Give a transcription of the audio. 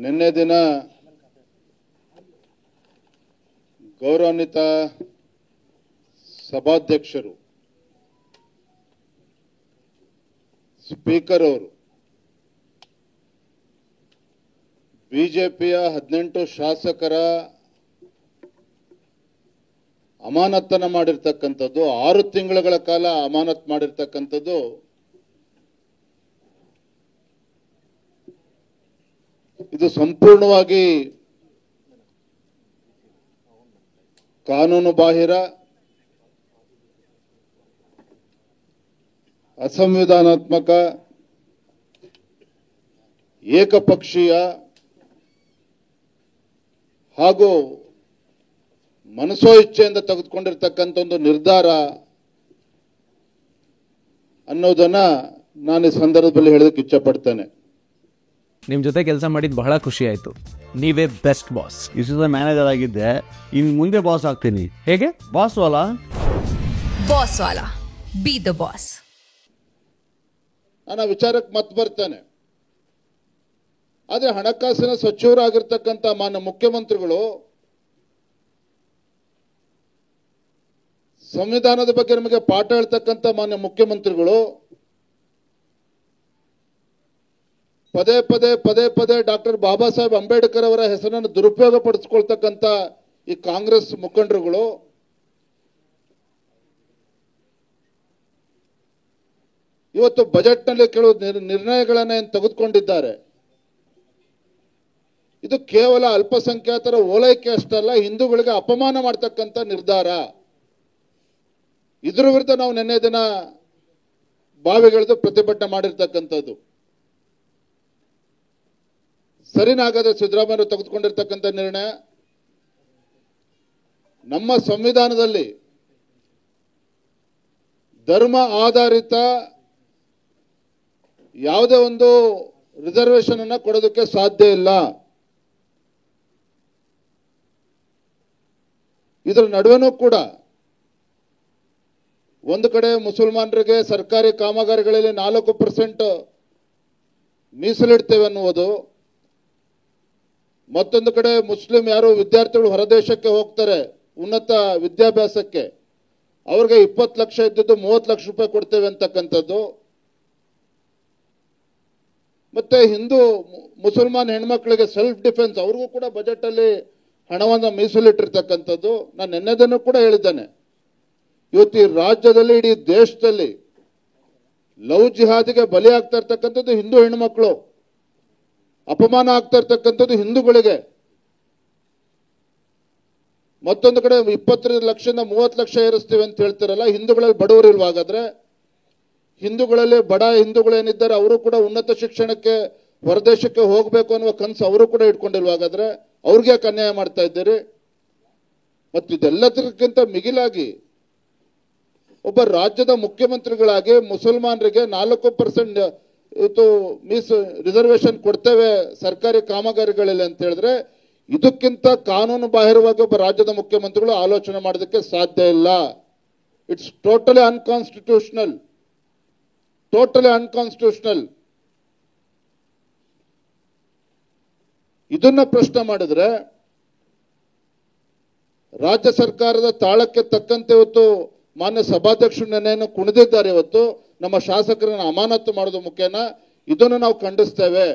ನಿನ್ನೆ ದಿನ ಗೌರವಾನ್ವಿತ ಸಭಾಧ್ಯಕ್ಷರು ಸ್ಪೀಕರ್ ಅವರು ಬಿಜೆಪಿಯ 18 ಶಾಸಕರ ಅಮಾನತನ್ನ ಮಾಡಿರ್ತಕ್ಕಂಥದ್ದು 6 ತಿಂಗಳ ಕಾಲ ಅಮಾನತ್ ಮಾಡಿರ್ತಕ್ಕಂಥದ್ದು ಇದು ಸಂಪೂರ್ಣವಾಗಿ ಕಾನೂನು ಬಾಹಿರ, ಅಸಂವಿಧಾನಾತ್ಮಕ, ಏಕಪಕ್ಷೀಯ ಹಾಗೂ ಮನಸೋ ಇಚ್ಛೆಯಿಂದ ತೆಗೆದುಕೊಂಡಿರ್ತಕ್ಕಂಥ ಒಂದು ನಿರ್ಧಾರ ಅನ್ನೋದನ್ನ ನಾನು ಈ ಸಂದರ್ಭದಲ್ಲಿ ಹೇಳೋದಕ್ಕೆ ಇಚ್ಛಪಡ್ತೇನೆ. ನಿಮ್ ಜೊತೆ ಕೆಲಸ ಮಾಡಿದ್ ಬಹಳ ಖುಷಿ ಆಯ್ತು. ನೀವೇ ಬೆಸ್ಟ್ ಬಾಸ್. ಇಷ್ಟದ ಮ್ಯಾನೇಜರ್ ಆಗಿದ್ದೆ, ಇನ್ ಮುಂದೆ ಬಾಸ್ ಆಗ್ತೀನಿ. ಹೇಗೆ? Boss Vala B the boss. ನಾನು ಆ ವಿಚಾರಕ್ಕೆ ಮತ್ತೆ ಬರ್ತೇನೆ. ಆದ್ರೆ ಹಣಕಾಸಿನ ಸಚಿವರಾಗಿರ್ತಕ್ಕಂಥ ಮಾನ್ಯ ಮುಖ್ಯಮಂತ್ರಿಗಳು ಸಂವಿಧಾನದ ಬಗ್ಗೆ ನಮಗೆ ಪಾಠ ಹೇಳ್ತಕ್ಕಂಥ ಮಾನ್ಯ ಮುಖ್ಯಮಂತ್ರಿಗಳು ಪದೇ ಪದೇ ಡಾಕ್ಟರ್ ಬಾಬಾ ಸಾಹೇಬ್ ಅಂಬೇಡ್ಕರ್ ಅವರ ಹೆಸರನ್ನು ದುರುಪಯೋಗ ಪಡಿಸ್ಕೊಳ್ತಕ್ಕಂಥ ಈ ಕಾಂಗ್ರೆಸ್ ಮುಖಂಡರುಗಳು ಇವತ್ತು ಬಜೆಟ್ನಲ್ಲಿ ಕೆಲವು ನಿರ್ಣಯಗಳನ್ನು ತೆಗೆದುಕೊಂಡಿದ್ದಾರೆ. ಇದು ಕೇವಲ ಅಲ್ಪಸಂಖ್ಯಾತರ ಓಲೈಕೆ ಅಷ್ಟಲ್ಲ, ಹಿಂದೂಗಳಿಗೆ ಅಪಮಾನ ಮಾಡ್ತಕ್ಕಂಥ ನಿರ್ಧಾರ. ಇದರ ವಿರುದ್ಧ ನಾವು ನಿನ್ನೆ ದಿನ ಬಾವಿಗಿಳಿದು ಪ್ರತಿಭಟನೆ ಮಾಡಿರ್ತಕ್ಕಂಥದ್ದು. ಸರಿನಾಗದ ಸಿದ್ದರಾಮಯ್ಯ ತೆಗೆದುಕೊಂಡಿರ್ತಕ್ಕಂಥ ನಿರ್ಣಯ. ನಮ್ಮ ಸಂವಿಧಾನದಲ್ಲಿ ಧರ್ಮ ಆಧಾರಿತ ಯಾವುದೇ ಒಂದು ರಿಸರ್ವೇಶನ್ ಅನ್ನ ಕೊಡೋದಕ್ಕೆ ಸಾಧ್ಯ ಇಲ್ಲ. ಇದರ ನಡುವೆನೂ ಕೂಡ ಒಂದು ಕಡೆ ಮುಸಲ್ಮಾನರಿಗೆ ಸರ್ಕಾರಿ ಕಾಮಗಾರಿಗಳಲ್ಲಿ 4% ಮೀಸಲಿಡ್ತೇವೆ ಅನ್ನುವುದು, ಮತ್ತೊಂದು ಕಡೆ ಮುಸ್ಲಿಂ ಯಾರು ವಿದ್ಯಾರ್ಥಿಗಳು ಹೊರದೇಶಕ್ಕೆ ಹೋಗ್ತಾರೆ ಉನ್ನತ ವಿದ್ಯಾಭ್ಯಾಸಕ್ಕೆ, ಅವ್ರಿಗೆ 20 ಲಕ್ಷ ಇದ್ದಿದ್ದು 30 ಲಕ್ಷ ರೂಪಾಯಿ ಕೊಡ್ತೇವೆ ಅಂತಕ್ಕಂಥದ್ದು, ಮತ್ತೆ ಹಿಂದೂ ಮುಸಲ್ಮಾನ್ ಹೆಣ್ಮಕ್ಳಿಗೆ ಸೆಲ್ಫ್ ಡಿಫೆನ್ಸ್ ಅವ್ರಿಗೂ ಕೂಡ ಬಜೆಟ್ ಅಲ್ಲಿ ಹಣವನ್ನು ಮೀಸಲಿಟ್ಟಿರ್ತಕ್ಕಂಥದ್ದು. ನಾನು ನಿನ್ನೆದನ್ನು ಕೂಡ ಹೇಳಿದ್ದೇನೆ. ಇವತ್ತು ಈ ರಾಜ್ಯದಲ್ಲಿ, ಇಡೀ ದೇಶದಲ್ಲಿ ಲವ್ ಜಿಹಾದಿಗೆ ಬಲಿ ಆಗ್ತಾ ಇರ್ತಕ್ಕಂಥದ್ದು ಹಿಂದೂ ಹೆಣ್ಮಕ್ಳು, ಅಪಮಾನ ಆಗ್ತಾ ಇರ್ತಕ್ಕಂಥದ್ದು ಹಿಂದೂಗಳಿಗೆ. ಮತ್ತೊಂದು ಕಡೆ 25 ಲಕ್ಷದಿಂದ 30 ಲಕ್ಷ ಏರಿಸ್ತೀವಿ ಅಂತ ಹೇಳ್ತಿರಲ್ಲ, ಹಿಂದೂಗಳಲ್ಲಿ ಬಡವರು ಇಲ್ವಾಗಾದ್ರೆ? ಹಿಂದೂಗಳಲ್ಲಿ ಬಡ ಹಿಂದೂಗಳು ಏನಿದ್ದಾರೆ ಅವರು ಕೂಡ ಉನ್ನತ ಶಿಕ್ಷಣಕ್ಕೆ ಹೊರದೇಶಕ್ಕೆ ಹೋಗಬೇಕು ಅನ್ನುವ ಕನಸು ಅವರು ಕೂಡ ಇಟ್ಕೊಂಡಿಲ್ವಾಗಾದ್ರೆ ಅವ್ರಿಗೆ ಅನ್ಯಾಯ ಮಾಡ್ತಾ ಇದ್ದೀರಿ. ಮತ್ತು ಇದೆಲ್ಲದಕ್ಕಿಂತ ಮಿಗಿಲಾಗಿ ಒಬ್ಬ ರಾಜ್ಯದ ಮುಖ್ಯಮಂತ್ರಿಗಳಾಗಿ ಮುಸಲ್ಮಾನರಿಗೆ 4% ಇವತ್ತು ರಿಸರ್ವೇಶನ್ ಕೊಡ್ತೇವೆ ಸರ್ಕಾರಿ ಕಾಮಗಾರಿಗಳಲ್ಲಿ ಅಂತ ಹೇಳಿದ್ರೆ, ಇದಕ್ಕಿಂತ ಕಾನೂನು ಬಾಹಿರವಾಗಿ ಒಬ್ಬ ರಾಜ್ಯದ ಮುಖ್ಯಮಂತ್ರಿಗಳು ಆಲೋಚನೆ ಮಾಡೋದಕ್ಕೆ ಸಾಧ್ಯ ಇಲ್ಲ. It's totally unconstitutional. ಇದನ್ನ ಪ್ರಶ್ನೆ ಮಾಡಿದ್ರೆ ರಾಜ್ಯ ಸರ್ಕಾರದ ತಾಳಕ್ಕೆ ತಕ್ಕಂತೆ ಇವತ್ತು ಮಾನ್ಯ ಸಭಾಧ್ಯಕ್ಷರು ನೆನೆಯನ್ನು ಕುಣಿದಿದ್ದಾರೆ. ಇವತ್ತು ನಮ್ಮ ಶಾಸಕರನ್ನು ಅಮಾನತು ಮಾಡೋದು ಮುಖ್ಯನ, ಇದನ್ನು ನಾವು ಖಂಡಿಸ್ತೇವೆ.